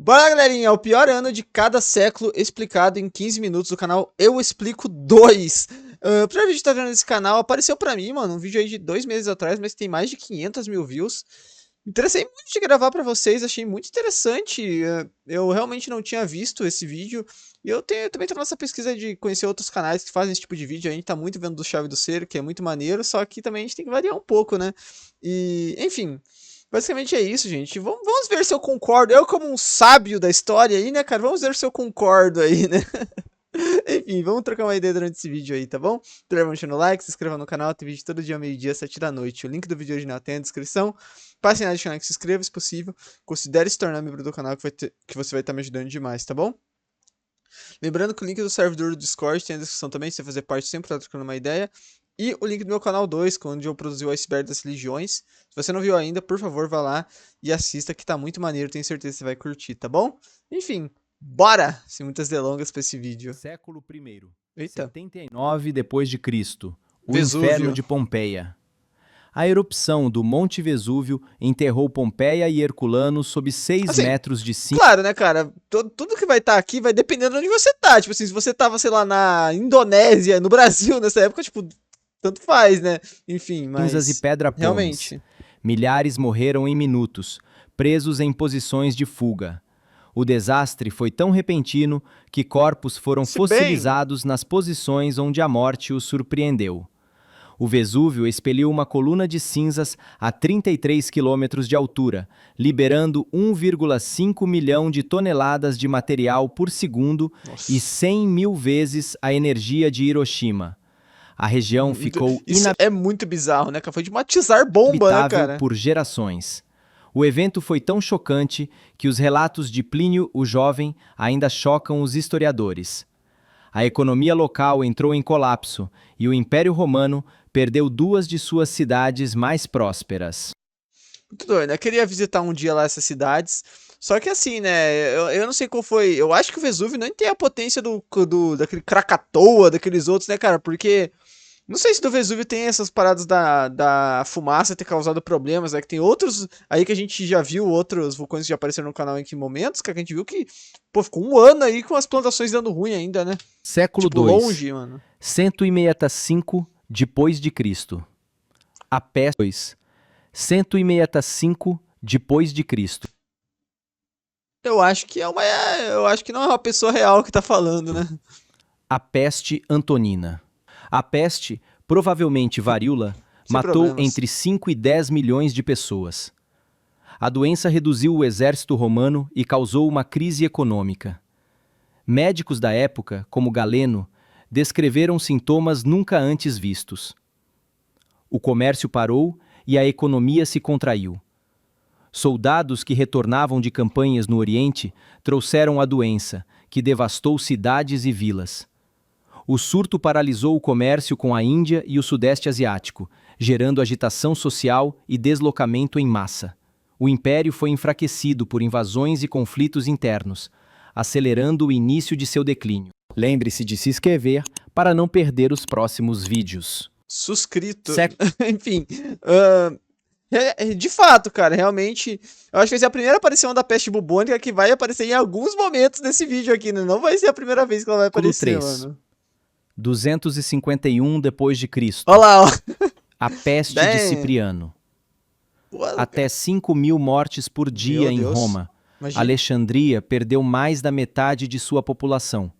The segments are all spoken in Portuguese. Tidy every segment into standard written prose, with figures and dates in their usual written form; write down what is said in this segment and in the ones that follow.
Bora, galerinha, o pior ano de cada século explicado em 15 minutos do canal Eu Explico 2. Primeiro vídeo que tá vendo nesse canal, apareceu pra mim, mano, um vídeo aí de 2 meses atrás, mas tem mais de 500 mil views. Me interessei muito de gravar pra vocês, achei muito interessante. Eu realmente não tinha visto esse vídeo. E também tô nessa pesquisa de conhecer outros canais que fazem esse tipo de vídeo. A gente tá muito vendo do Chave do Ser, que é muito maneiro, só que também a gente tem que variar um pouco, né? E, enfim. Basicamente é isso, gente. Vamos ver se eu concordo. Eu, como um sábio da história aí, né, cara? Vamos ver se eu concordo aí, né? Enfim, vamos trocar uma ideia durante esse vídeo aí, tá bom? Deixa no like, se inscreva no canal. Tem vídeo todo dia, meio-dia, 7 da noite. O link do vídeo original tem na descrição. Passe na adicionar que se inscreva, se possível. Considere se tornar membro do canal que você vai estar me ajudando demais, tá bom? Lembrando que o link do servidor do Discord tem na descrição também, se você fazer parte sempre tá trocando uma ideia. E o link do meu canal 2, onde eu produzi o Iceberg das Religiões. Se você não viu ainda, por favor, vá lá e assista, que tá muito maneiro, tenho certeza que você vai curtir, tá bom? Enfim, bora! Sem muitas delongas pra esse vídeo. Século I, Eita. 79 depois de Cristo, o Vesúvio. inferno de Pompeia. A erupção do Monte Vesúvio enterrou Pompeia e Herculano sob 6 Assim, metros de cima. Claro, né, cara? Tudo que vai estar aqui vai dependendo de onde você tá. Tipo assim, se você tava, sei lá, na Indonésia, no Brasil, nessa época, tipo, tanto faz, né? Enfim, Cinzas e mas pedra-pomes. realmente. Milhares morreram em minutos, presos em posições de fuga. O desastre foi tão repentino que corpos foram Se bem, fossilizados nas posições onde a morte os surpreendeu. O Vesúvio expeliu uma coluna de cinzas a 33 quilômetros de altura, liberando 1,5 milhão de toneladas de material por segundo nossa. e 100 mil vezes a energia de Hiroshima. A região ficou Isso é muito bizarro, né, cara? Foi de matizar bomba, né, inabitável cara? por gerações. O evento foi tão chocante que os relatos de Plínio o Jovem ainda chocam os historiadores. A economia local entrou em colapso e o Império Romano perdeu 2 de suas cidades mais prósperas. Muito doido, né? Eu queria visitar um dia lá essas cidades. Só que assim, né? Eu não sei qual foi. Eu acho que o Vesúvio nem tem a potência daquele Krakatoa, daqueles outros, né, cara? Porque não sei se do Vesúvio tem essas paradas da fumaça ter causado problemas, né? Que tem outros aí que a gente já viu, outros vulcões que já apareceram no canal em que momentos, cara, que a gente viu que, pô, ficou um ano aí com as plantações dando ruim ainda, né? Século Tipo, II, longe, mano. 165 depois de Cristo. A peste 165 depois de Cristo. Eu acho que eu acho que não é uma pessoa real que tá falando, né? A peste antonina. A peste, provavelmente varíola, Sem matou problemas. entre 5 e 10 milhões de pessoas. A doença reduziu o exército romano e causou uma crise econômica. Médicos da época, como Galeno, descreveram sintomas nunca antes vistos. O comércio parou e a economia se contraiu. Soldados que retornavam de campanhas no Oriente trouxeram a doença, que devastou cidades e vilas. O surto paralisou o comércio com a Índia e o Sudeste Asiático, gerando agitação social e deslocamento em massa. O império foi enfraquecido por invasões e conflitos internos, acelerando o início de seu declínio. Lembre-se de se inscrever para não perder os próximos vídeos. Suscrito. Enfim. De fato, cara, realmente. Eu acho que vai ser a primeira aparição da peste bubônica que vai aparecer em alguns momentos desse vídeo aqui, né? Não vai ser a primeira vez que ela vai aparecer, 3. mano. 251 depois de Cristo. Olha lá, ó. A peste de Cipriano. Até 5 mil mortes por dia em Roma. Imagina. Alexandria perdeu mais da metade de sua população.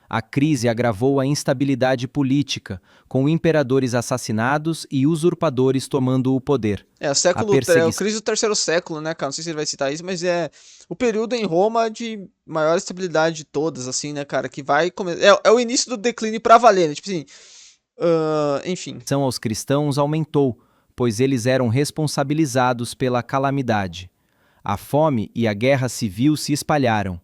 A crise agravou a instabilidade política, com imperadores assassinados e usurpadores tomando o poder. É, a crise do terceiro século, né, cara? Não sei se ele vai citar isso, mas é o período em Roma de maior estabilidade de todas, assim, né, cara? Que vai começar. É o início do declínio pra valer, né? Tipo assim. Enfim. A aos cristãos aumentou, pois eles eram responsabilizados pela calamidade. A fome e a guerra civil se espalharam.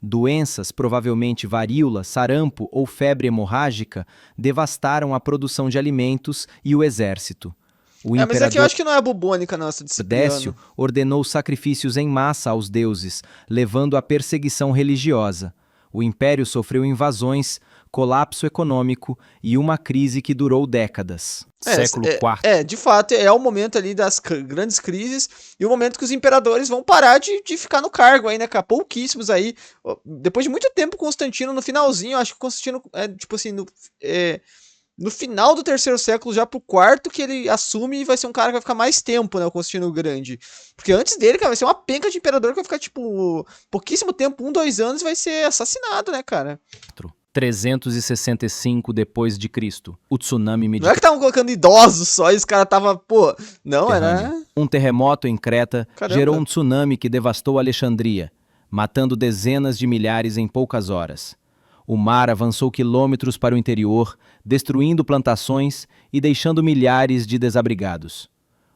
Doenças, provavelmente varíola, sarampo ou febre hemorrágica, devastaram a produção de alimentos e o exército. O mas imperador aqui eu acho que não é a bubônica, não, essa de Décio Cipriano. ordenou sacrifícios em massa aos deuses, levando à perseguição religiosa. O império sofreu invasões, colapso econômico e uma crise que durou décadas. Século IV. De fato, é o momento ali das grandes crises e o momento que os imperadores vão parar de ficar no cargo aí, né, cara? Pouquíssimos aí. Depois de muito tempo, Constantino, no finalzinho, acho que Constantino, tipo assim, no final do terceiro século, já pro quarto, que ele assume e vai ser um cara que vai ficar mais tempo, né, o Constantino Grande. Porque antes dele, cara, vai ser uma penca de imperador que vai ficar, tipo, pouquíssimo tempo, 2 anos, vai ser assassinado, né, cara? 365 depois de Cristo. O tsunami Não é mediterrâneo. que estavam colocando idosos só e os caras tava, pô, não, era... Um terremoto em Creta Caramba. gerou um tsunami que devastou Alexandria, matando dezenas de milhares em poucas horas. O mar avançou quilômetros para o interior, destruindo plantações e deixando milhares de desabrigados.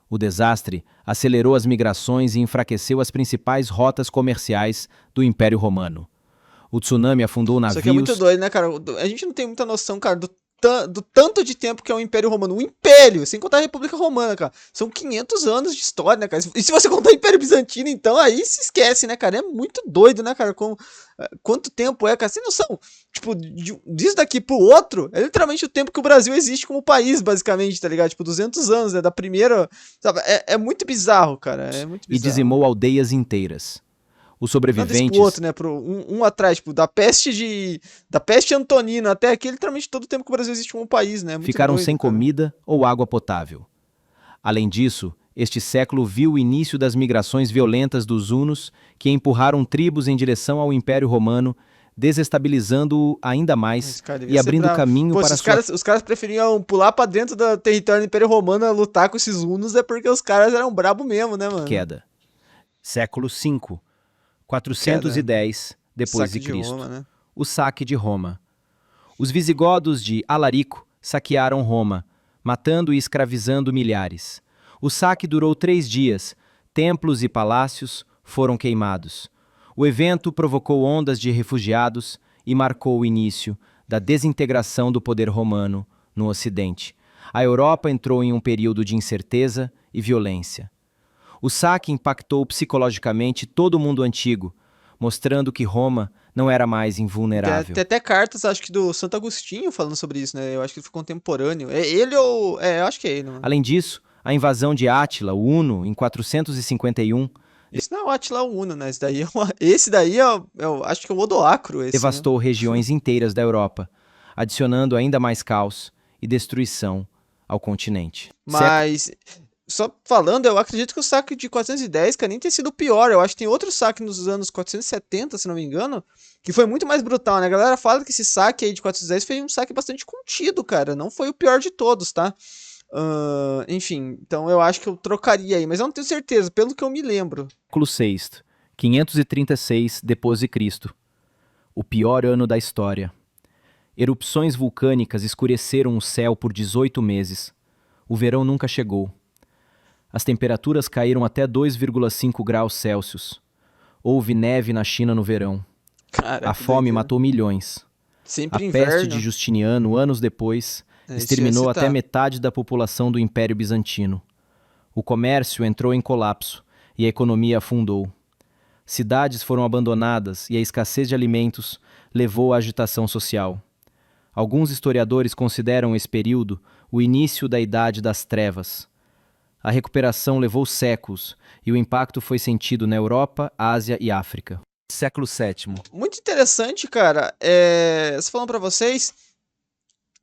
O desastre acelerou as migrações e enfraqueceu as principais rotas comerciais do Império Romano. O tsunami afundou navios... Isso aqui é muito doido, né, cara? A gente não tem muita noção, cara, do tanto de tempo que é o Império Romano. O Império, sem contar a República Romana, cara. São 500 anos de história, né, cara? E se você contar o Império Bizantino, então, aí se esquece, né, cara? É muito doido, né, cara? Quanto tempo é, cara? Sem noção. Tipo, disso daqui pro outro, é literalmente o tempo que o Brasil existe como país, basicamente, tá ligado? Tipo, 200 anos, né? Da primeira... Sabe? É muito bizarro, cara. É muito bizarro. E dizimou aldeias inteiras. Os sobreviventes... Pro outro, né? Um atrás, tipo, da peste Antonina até aqui, literalmente todo o tempo que o Brasil existe como país, né? Muito ficaram doido, sem cara. comida ou água potável. Além disso, este século viu o início das migrações violentas dos hunos, que empurraram tribos em direção ao Império Romano, desestabilizando-o ainda mais e abrindo caminho para os caras preferiam pular pra dentro do território do Império Romano a lutar com esses hunos, é porque os caras eram brabo mesmo, né, mano? queda. Século V, 410 depois de Cristo. Roma, né? O saque de Roma. Os visigodos de Alarico saquearam Roma, matando e escravizando milhares. O saque durou 3 dias, templos e palácios foram queimados. O evento provocou ondas de refugiados e marcou o início da desintegração do poder romano no Ocidente. A Europa entrou em um período de incerteza e violência. O saque impactou psicologicamente todo o mundo antigo, mostrando que Roma não era mais invulnerável. Tem até cartas, acho que do Santo Agostinho falando sobre isso, né? Eu acho que ele foi contemporâneo. É ele ou... eu acho que é ele, mano. Além disso, a invasão de Átila, o Huno, em 451... Esse não é o Átila Uno, né? Esse daí acho que é o Odoacro. Devastou regiões inteiras da Europa, adicionando ainda mais caos e destruição ao continente. Mas, só falando, eu acredito que o saque de 410, cara, nem tem sido pior. Eu acho que tem outro saque nos anos 470, se não me engano, que foi muito mais brutal, né? A galera fala que esse saque aí de 410 foi um saque bastante contido, cara. Não foi o pior de todos, tá? Enfim, então eu acho que eu trocaria aí, mas eu não tenho certeza, pelo que eu me lembro. Século VI, 536 depois de Cristo. O pior ano da história. Erupções vulcânicas escureceram o céu por 18 meses. O verão nunca chegou. As temperaturas caíram até 2,5 graus Celsius. Houve neve na China no verão. Cara, a fome matou milhões. Sempre a inverno. peste de Justiniano, anos depois, exterminou até metade da população do Império Bizantino. O comércio entrou em colapso e a economia afundou. Cidades foram abandonadas e a escassez de alimentos levou à agitação social. Alguns historiadores consideram esse período o início da Idade das Trevas. A recuperação levou séculos e o impacto foi sentido na Europa, Ásia e África. Século VII. Muito interessante, cara. Só falando pra vocês,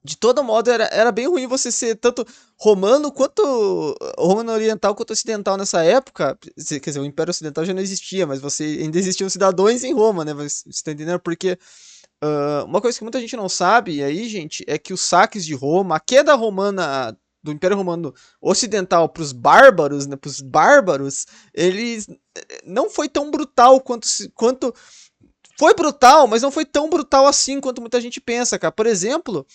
de todo modo era bem ruim você ser tanto romano quanto romano oriental quanto ocidental nessa época. Quer dizer, o Império Ocidental já não existia, mas ainda existiam cidadãos em Roma, né? Você tá entendendo? Porque uma coisa que muita gente não sabe aí, gente, é que os saques de Roma, a queda romana do Império Romano Ocidental para os bárbaros, né, pros bárbaros, eles não foi tão brutal quanto foi brutal, mas não foi tão brutal assim quanto muita gente pensa, cara. Por exemplo,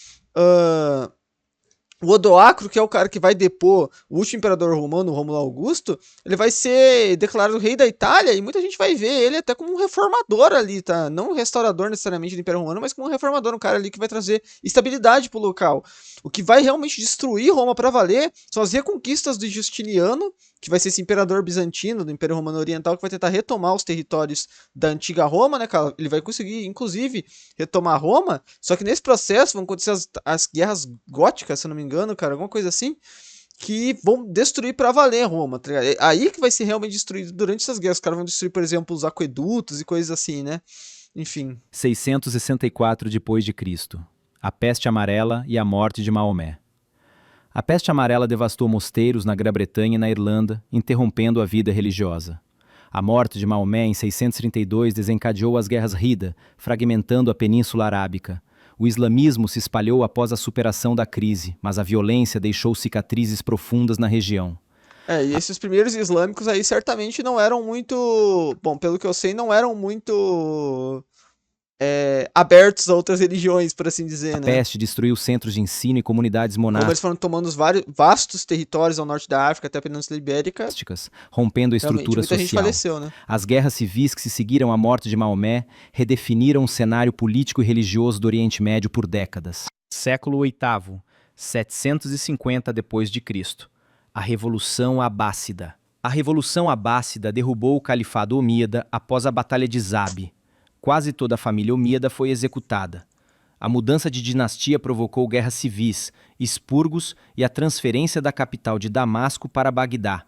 o Odoacro, que é o cara que vai depor o último imperador romano, Rômulo Augusto, ele vai ser declarado rei da Itália e muita gente vai ver ele até como um reformador ali, tá? Não um restaurador necessariamente do Império Romano, mas como um reformador, um cara ali que vai trazer estabilidade pro local. O que vai realmente destruir Roma para valer são as reconquistas de Justiniano que vai ser esse imperador bizantino do Império Romano Oriental, que vai tentar retomar os territórios da antiga Roma, né, cara? Ele vai conseguir, inclusive, retomar Roma, só que nesse processo vão acontecer as guerras góticas, se eu não me engano, cara, alguma coisa assim, que vão destruir pra valer Roma, tá ligado? É aí que vai ser realmente destruído durante essas guerras. Os caras vão destruir, por exemplo, os aquedutos e coisas assim, né? Enfim. 664 depois de Cristo. A peste amarela e a morte de Maomé. A peste amarela devastou mosteiros na Grã-Bretanha e na Irlanda, interrompendo a vida religiosa. A morte de Maomé em 632 desencadeou as guerras Rida, fragmentando a Península Arábica. O islamismo se espalhou após a superação da crise, mas a violência deixou cicatrizes profundas na região. E esses primeiros islâmicos aí certamente não eram muito. Bom, pelo que eu sei, não eram muito abertos a outras religiões, por assim dizer, A né? peste destruiu centros de ensino e comunidades Como eles monásticas, foram tomando os vastos territórios ao norte da África até a Península Ibérica, rompendo a realmente estrutura muita gente social. faleceu, né? As guerras civis que se seguiram à morte de Maomé redefiniram o cenário político e religioso do Oriente Médio por décadas. Século VIII, 750 depois de Cristo. A Revolução Abássida. A Revolução Abássida derrubou o Califado Omíada após a Batalha de Zabi. Quase toda a família Omíada foi executada. A mudança de dinastia provocou guerras civis, expurgos e a transferência da capital de Damasco para Bagdá.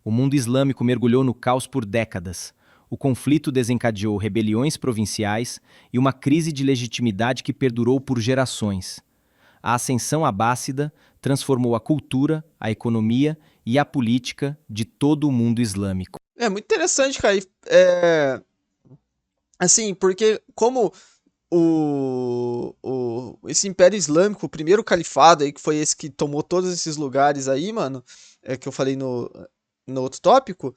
O mundo islâmico mergulhou no caos por décadas. O conflito desencadeou rebeliões provinciais e uma crise de legitimidade que perdurou por gerações. A ascensão abássida transformou a cultura, a economia e a política de todo o mundo islâmico. É muito interessante, cara. Assim, porque como esse Império Islâmico, o primeiro califado aí, que foi esse que tomou todos esses lugares aí, mano, que eu falei no outro tópico,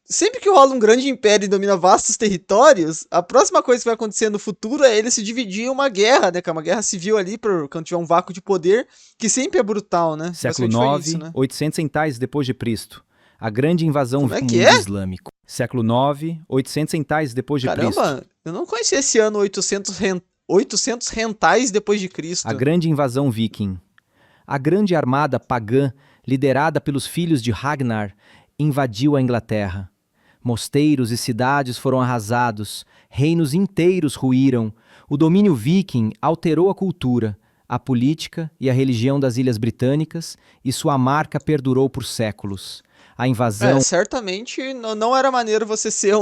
sempre que rola um grande império e domina vastos territórios, a próxima coisa que vai acontecer no futuro é ele se dividir em uma guerra, né, cara? Uma guerra civil ali, quando tiver um vácuo de poder, que sempre é brutal, né? Século Basicamente foi IX, isso, né? 800 depois de Cristo. A grande invasão Como é do que mundo é? islâmico. Século IX, 800 depois de Cristo. Caramba, eu não conhecia esse ano 800 rentais depois de Cristo. A grande invasão viking. A grande armada pagã, liderada pelos filhos de Ragnar, invadiu a Inglaterra. Mosteiros e cidades foram arrasados, reinos inteiros ruíram. O domínio viking alterou a cultura, a política e a religião das Ilhas Britânicas, e sua marca perdurou por séculos. A invasão... certamente não era maneiro você ser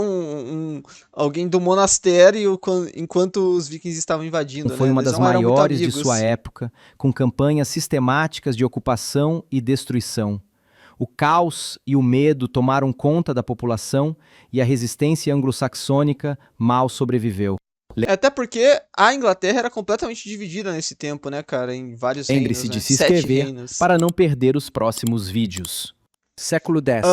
alguém do monastério enquanto os vikings estavam invadindo, foi né? uma Eles das não eram muito maiores de amigos. sua época, com campanhas sistemáticas de ocupação e destruição. O caos e o medo tomaram conta da população e a resistência anglo-saxônica mal sobreviveu. Até porque a Inglaterra era completamente dividida nesse tempo, né, cara? Em vários Lembre-se reinos, de né? se 7 inscrever reinos. para não perder os próximos vídeos. Século X.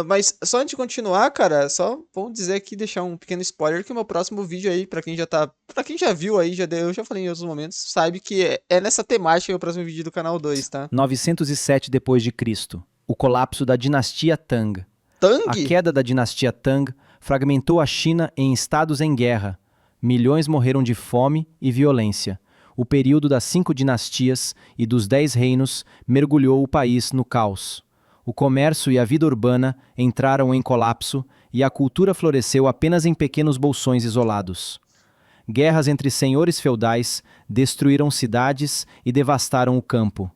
Mas só antes de continuar, cara, só vamos dizer aqui, deixar um pequeno spoiler, que o meu próximo vídeo aí, pra quem já viu aí, eu já falei em outros momentos, sabe que é nessa temática o próximo vídeo do canal 2, tá? 907 depois de Cristo. O colapso da dinastia Tang. Tang? A queda da dinastia Tang fragmentou a China em estados em guerra. Milhões morreram de fome e violência. O período das 5 dinastias e dos 10 reinos mergulhou o país no caos. O comércio e a vida urbana entraram em colapso e a cultura floresceu apenas em pequenos bolsões isolados. Guerras entre senhores feudais destruíram cidades e devastaram o campo.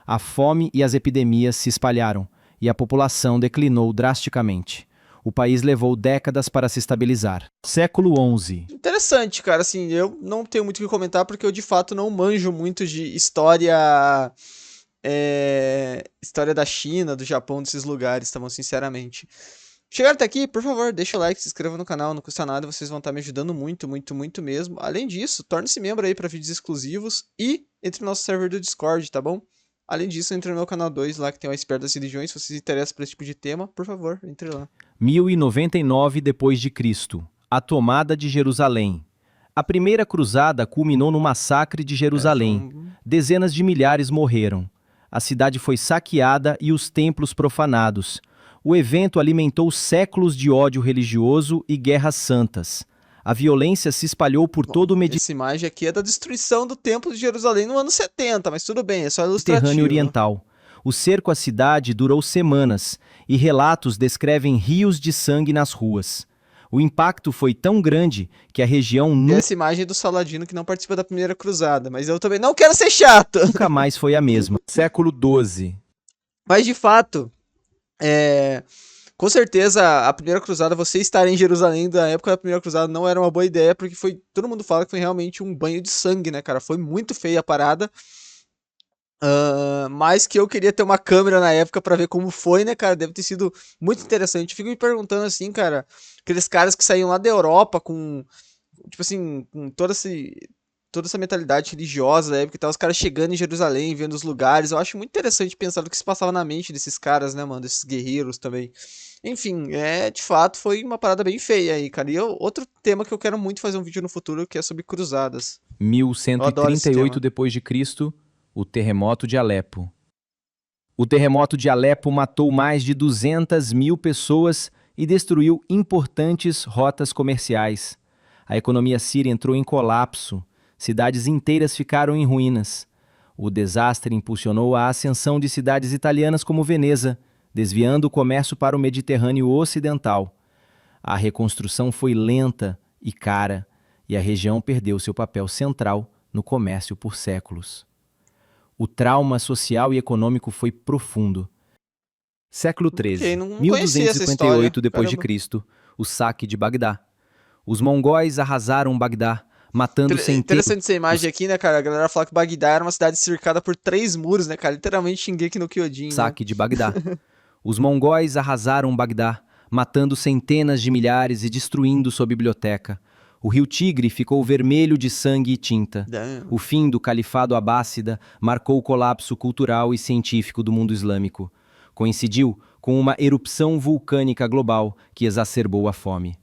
A fome e as epidemias se espalharam e a população declinou drasticamente. O país levou décadas para se estabilizar. Século XI. Interessante, cara, assim, eu não tenho muito o que comentar porque eu de fato não manjo muito de história da China, do Japão, desses lugares, tá bom, sinceramente. Chegaram até aqui, por favor, deixa o like, se inscreva no canal, não custa nada, vocês vão estar me ajudando muito, muito, muito mesmo. Além disso, torne-se membro aí para vídeos exclusivos e entre no nosso server do Discord, tá bom? Além disso, entre no meu canal 2 lá, que tem o Iceberg das Religiões, se vocês se interessam por esse tipo de tema, por favor, entre lá. 1099 depois de Cristo. A tomada de Jerusalém. A primeira cruzada culminou no massacre de Jerusalém. Dezenas de milhares morreram. A cidade foi saqueada e os templos profanados. O evento alimentou séculos de ódio religioso e guerras santas. A violência se espalhou por todo o Essa imagem aqui é da destruição do Templo de Jerusalém no ano 70, mas tudo bem, é só ilustrativo. Mediterrâneo Oriental. O cerco à cidade durou semanas e relatos descrevem rios de sangue nas ruas. O impacto foi tão grande que a região E essa imagem do Saladino que não participa da primeira cruzada, mas eu também não quero ser chato. nunca mais foi a mesma. Século XII. Mas de fato, com certeza a primeira cruzada, você estar em Jerusalém da época da primeira cruzada não era uma boa ideia, porque todo mundo fala que foi realmente um banho de sangue, né, cara? Foi muito feia a parada. Mas que eu queria ter uma câmera na época pra ver como foi, né, cara? Deve ter sido muito interessante. Fico me perguntando assim, cara, aqueles caras que saíam lá da Europa com, tipo assim, com toda essa mentalidade religiosa da época e tal, os caras chegando em Jerusalém, vendo os lugares. Eu acho muito interessante pensar no que se passava na mente desses caras, né, mano? Desses guerreiros também. Enfim, de fato, foi uma parada bem feia aí, cara. E outro tema que eu quero muito fazer um vídeo no futuro, que é sobre cruzadas. Eu adoro esse 1138 tema. depois de Cristo, o terremoto de Alepo. O terremoto de Alepo matou mais de 200 mil pessoas e destruiu importantes rotas comerciais. A economia síria entrou em colapso. Cidades inteiras ficaram em ruínas. O desastre impulsionou a ascensão de cidades italianas como Veneza, desviando o comércio para o Mediterrâneo Ocidental. A reconstrução foi lenta e cara, e a região perdeu seu papel central no comércio por séculos. O trauma social e econômico foi profundo. Século Ok, XIII, não conhecia essa 1258 história. depois de Caramba. Cristo, o saque de Bagdá. Os mongóis arrasaram Bagdá, matando centenas. Interessante essa imagem aqui, né, cara? A galera fala que Bagdá era uma cidade cercada por 3 muros, né, cara? Literalmente Shingeki no Kyojin, né? Saque de Bagdá. Os mongóis arrasaram Bagdá, matando centenas de milhares e destruindo sua biblioteca. O rio Tigre ficou vermelho de sangue e tinta. Damn. O fim do califado abássida marcou o colapso cultural e científico do mundo islâmico. Coincidiu com uma erupção vulcânica global que exacerbou a fome.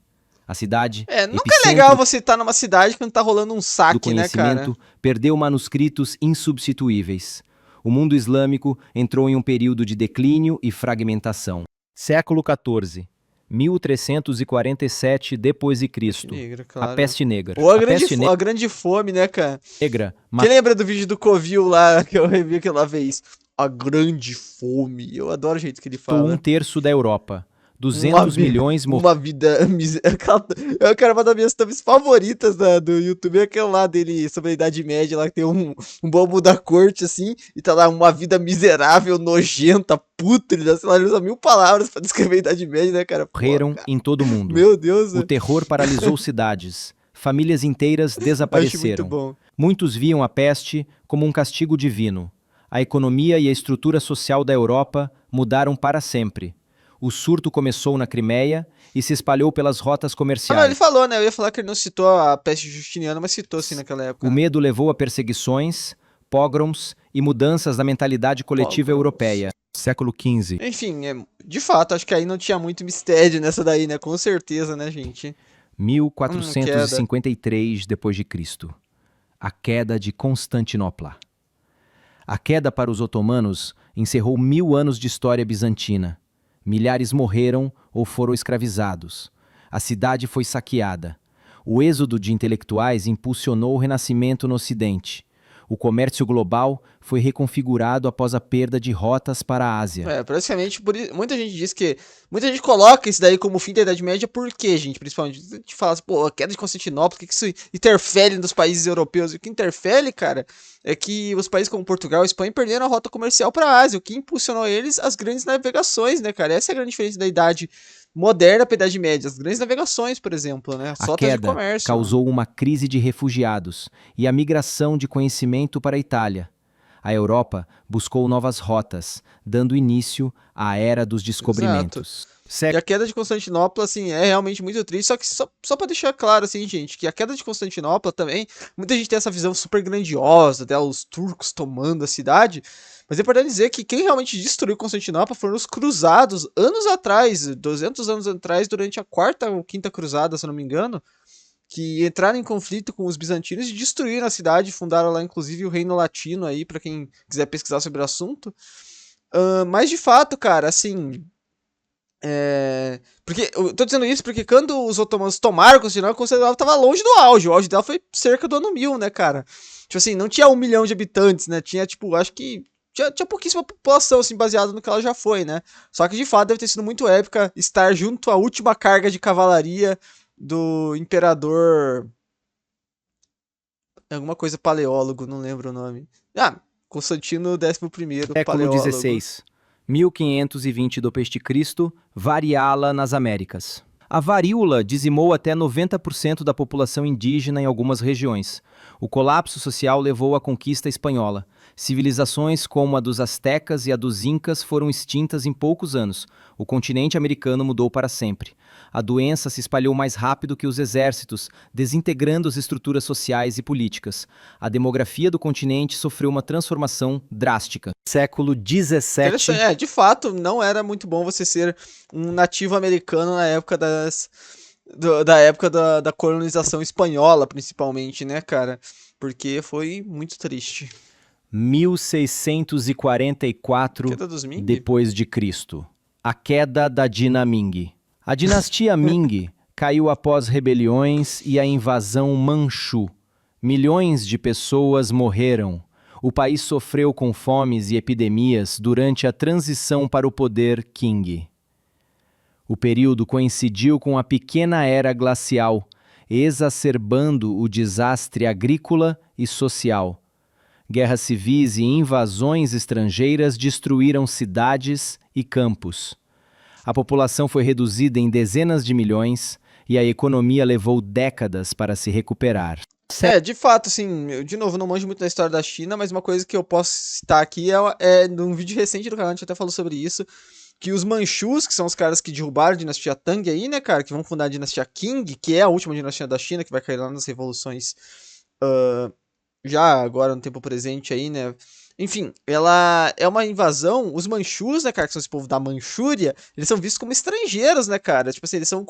A cidade, Nunca é epicentro legal você estar numa cidade quando tá rolando um do saque, né, cara? conhecimento, perdeu manuscritos insubstituíveis. O mundo islâmico entrou em um período de declínio e fragmentação. Século XIV, 1347 depois de Cristo. Negra, A claro. peste negra. Ou a peste grande fome, né, cara? negra Quem lembra do vídeo do Covil lá, que eu revi aquela vez? A grande fome. Eu adoro o jeito que ele matou fala. um terço da Europa. 200 milhões morreram. Uma vida miserável. Eu quero uma das minhas thumbs favoritas do YouTube, é aquela lá dele sobre a Idade Média, lá que tem um bobo da corte, assim, e tá lá uma vida miserável, nojenta, pútrida, sei lá, ele usa 1000 palavras pra descrever a Idade Média, né, cara? Pô, cara. Em todo o mundo. Meu Deus, O terror paralisou cidades. Famílias inteiras acho muito desapareceram. bom. Muitos viam a peste como um castigo divino. A economia e a estrutura social da Europa mudaram para sempre. O surto começou na Crimeia e se espalhou pelas rotas Ah, não, comerciais. ele falou, né? Eu ia falar que ele não citou a peste justiniana, mas citou, assim, naquela época. O medo levou a perseguições, pogroms e mudanças na mentalidade coletiva Pogroms. europeia. Século XV. Enfim, de fato, acho que aí não tinha muito mistério nessa daí, né? Com certeza, né, gente? 1453 depois de Cristo. A queda de Constantinopla. A queda para os otomanos encerrou 1000 anos de história bizantina. Milhares morreram ou foram escravizados. A cidade foi saqueada. O êxodo de intelectuais impulsionou o renascimento no Ocidente. O comércio global foi reconfigurado após a perda de rotas para a Ásia. Praticamente, muita gente diz que... Muita gente coloca isso daí como fim da Idade Média, por quê, gente? Principalmente, a gente fala assim, pô, a queda de Constantinopla, o que isso interfere nos países europeus? E o que interfere, cara, é que os países como Portugal e Espanha perderam a rota comercial para a Ásia, o que impulsionou eles as grandes navegações, né, cara? Essa é a grande diferença da Idade moderna para a Idade Média. As grandes navegações, por exemplo, né? As A rotas de queda comércio. causou uma crise de refugiados e a migração de conhecimento para a Itália. A Europa buscou novas rotas, dando início à era dos descobrimentos. E a queda de Constantinopla, assim, é realmente muito triste, só que só pra deixar claro, assim, gente, que a queda de Constantinopla também, muita gente tem essa visão super grandiosa dela, os turcos tomando a cidade, mas é importante dizer que quem realmente destruiu Constantinopla foram os cruzados, anos atrás, 200 anos atrás, durante a quarta ou quinta cruzada, se eu não me engano, que entraram em conflito com os bizantinos e destruíram a cidade, fundaram lá, inclusive, o Reino Latino aí, pra quem quiser pesquisar sobre o assunto. Mas, de fato, cara, assim... Porque eu tô dizendo isso porque quando os otomanos tomaram Constantinopla tava longe do auge. O auge dela foi cerca do ano 1000, né, cara? Tipo assim, não tinha 1 milhão de habitantes, né? Tinha, tipo, acho que tinha pouquíssima população, assim, baseado no que ela já foi, né? Só que de fato deve ter sido muito épica estar junto à última carga de cavalaria do imperador. Alguma coisa paleólogo, não lembro o nome. Ah, Constantino XI, Século paleólogo. XVI, 1520 d.C., variala nas Américas. A varíola dizimou até 90% da população indígena em algumas regiões. O colapso social levou à conquista espanhola. Civilizações como a dos astecas e a dos incas foram extintas em poucos anos. O continente americano mudou para sempre. A doença se espalhou mais rápido que os exércitos, desintegrando as estruturas sociais e políticas. A demografia do continente sofreu uma transformação drástica. Século Interessante. XVII. De fato, não era muito bom você ser um nativo americano na época da época da colonização espanhola, principalmente, né, cara? Porque foi muito triste. 1644 Queda dos Ming? depois de Cristo. A queda da Dina Ming. A dinastia Ming caiu após rebeliões e a invasão Manchu. Milhões de pessoas morreram. O país sofreu com fomes e epidemias durante a transição para o poder Qing. O período coincidiu com a pequena era glacial, exacerbando o desastre agrícola e social. Guerras civis e invasões estrangeiras destruíram cidades e campos. A população foi reduzida em dezenas de milhões e a economia levou décadas para se recuperar. De fato, assim, eu de novo não manjo muito da história da China, mas uma coisa que eu posso citar aqui é num vídeo recente do canal, a gente até falou sobre isso, que os Manchus, que são os caras que derrubaram a dinastia Tang aí, né, cara, que vão fundar a dinastia Qing, que é a última dinastia da China, que vai cair lá nas revoluções já agora no tempo presente aí, né? Enfim, ela é uma invasão. Os Manchus, né, cara, que são esse povo da Manchúria, eles são vistos como estrangeiros, né, cara? Tipo assim, eles são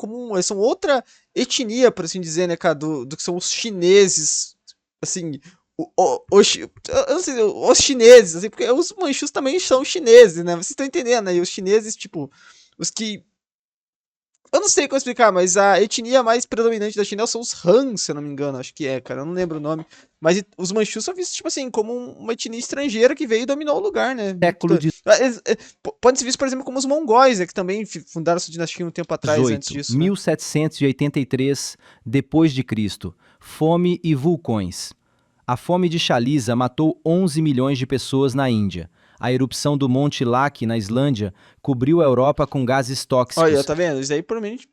outra etnia, por assim dizer, né, cara, do que são os chineses, assim, eu não sei, os chineses, assim, porque os Manchus também são chineses, né? Vocês estão entendendo aí, os chineses, tipo, os que eu não sei como explicar, mas a etnia mais predominante da China são os Han, se eu não me engano, acho que é, cara, eu não lembro o nome. Mas os Manchus são vistos, tipo assim, como uma etnia estrangeira que veio e dominou o lugar, né? Século Pode ser visto, por exemplo, como os mongóis, que também fundaram sua dinastia um tempo atrás, antes 18, disso, né? 1783 depois de Cristo. Fome e vulcões. A fome de Chaliza matou 11 milhões de pessoas na Índia. A erupção do Monte Laki, na Islândia, cobriu a Europa com gases tóxicos, Olha, tá vendo? Isso aí provavelmente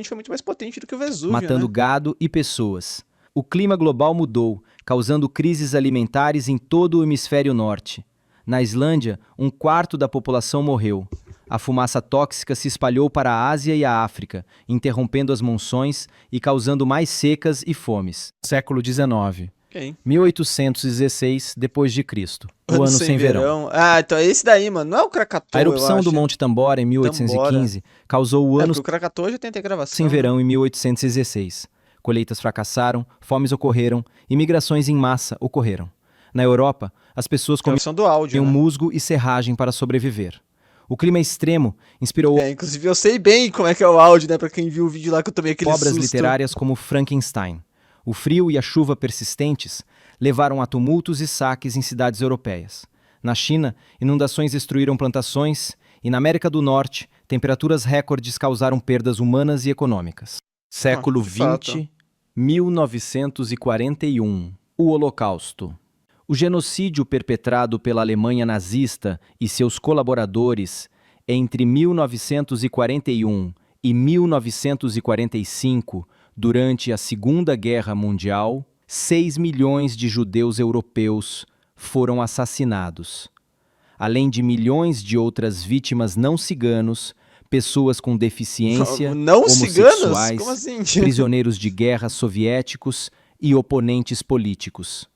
foi muito mais potente do que o Vesúvio, matando né? gado e pessoas. O clima global mudou, causando crises alimentares em todo o hemisfério norte. Na Islândia, 1/4 da população morreu. A fumaça tóxica se espalhou para a Ásia e a África, interrompendo as monções e causando mais secas e fomes. Século XIX. Ok. 1816 depois de Cristo. O ano sem verão. Ah, então é esse daí, mano. Não é o Krakatoa, A erupção eu acho. do Monte Tambora em 1815 causou o É, ano porque o Krakatoa já tem até gravação. sem verão em 1816. Colheitas fracassaram, fomes ocorreram, imigrações em massa ocorreram. Na Europa, as pessoas Gravação do áudio, comiam né? musgo e serragem para sobreviver. O clima extremo inspirou Inclusive eu sei bem como é que é o áudio, né? Pra quem viu o vídeo lá que eu tomei aquele obras susto. literárias como Frankenstein. O frio e a chuva persistentes levaram a tumultos e saques em cidades europeias. Na China, inundações destruíram plantações e na América do Norte, temperaturas recordes causaram perdas humanas e econômicas. Século de fato. XX, 1941. O Holocausto. O genocídio perpetrado pela Alemanha nazista e seus colaboradores entre 1941 e 1945, durante a Segunda Guerra Mundial, 6 milhões de judeus europeus foram assassinados. Além de milhões de outras vítimas não ciganos, pessoas com deficiência, Não ciganos? homossexuais, Como assim? prisioneiros de guerra soviéticos e oponentes políticos.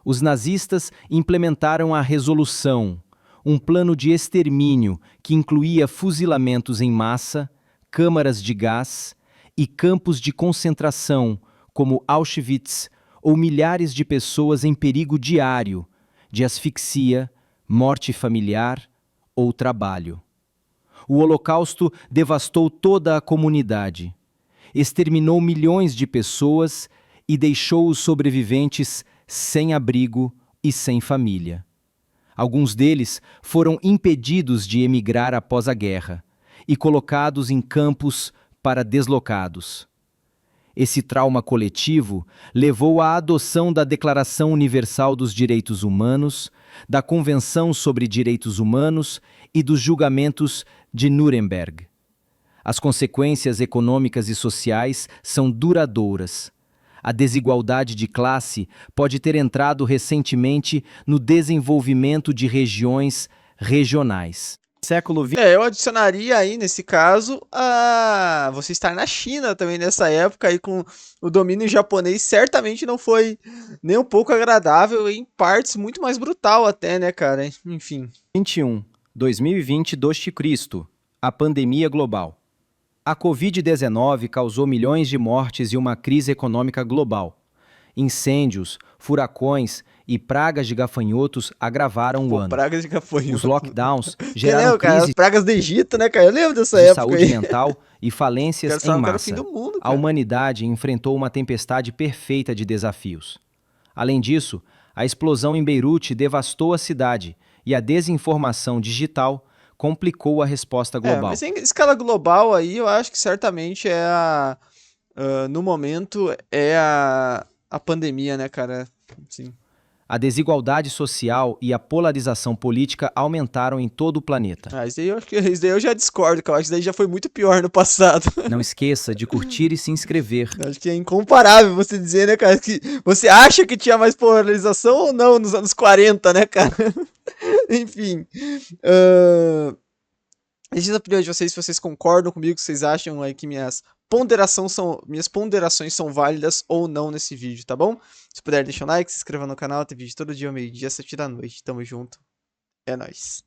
Os nazistas implementaram a Resolução, um plano de extermínio que incluía fuzilamentos em massa, câmaras de gás e campos de concentração, como Auschwitz, ou milhares de pessoas em perigo diário de asfixia, morte familiar ou trabalho. O Holocausto devastou toda a comunidade, exterminou milhões de pessoas e deixou os sobreviventes sem abrigo e sem família. Alguns deles foram impedidos de emigrar após a guerra e colocados em campos para deslocados. Esse trauma coletivo levou à adoção da Declaração Universal dos Direitos Humanos, da Convenção sobre Direitos Humanos e dos julgamentos de Nuremberg. As consequências econômicas e sociais são duradouras. A desigualdade de classe pode ter entrado recentemente no desenvolvimento de regiões regionais. Século XX. Eu adicionaria aí, nesse caso, a você estar na China também nessa época, aí com o domínio japonês, certamente não foi nem um pouco agradável, e em partes muito mais brutal até, né, cara? Enfim. 2020 d.C., a pandemia global. A Covid-19 causou milhões de mortes e uma crise econômica global. Incêndios, furacões e pragas de gafanhotos agravaram o ano. Pragas de gafanhoto. Os lockdowns geraram cara, as crises pragas do Egito, né, cara? Eu lembro dessa de época saúde aí. mental e falências Cara, em era o massa. fim do mundo, A cara. humanidade enfrentou uma tempestade perfeita de desafios. Além disso, a explosão em Beirute devastou a cidade e a desinformação digital complicou a resposta global. Mas em escala global aí, eu acho que certamente no momento, é a pandemia, né, cara? Sim. A desigualdade social e a polarização política aumentaram em todo o planeta. Isso daí eu já discordo, que eu acho que isso daí já foi muito pior no passado. Não esqueça de curtir e se inscrever. Acho que é incomparável você dizer, né, cara, que você acha que tinha mais polarização ou não nos anos 40, né, cara? Enfim. Deixa a opinião de vocês, se vocês concordam comigo, se vocês acham aí que minhas ponderações são válidas ou não nesse vídeo, tá bom? Se puder, deixa um like, se inscreva no canal, tem vídeo todo dia ao meio-dia, 7 da noite. Tamo junto. É nóis.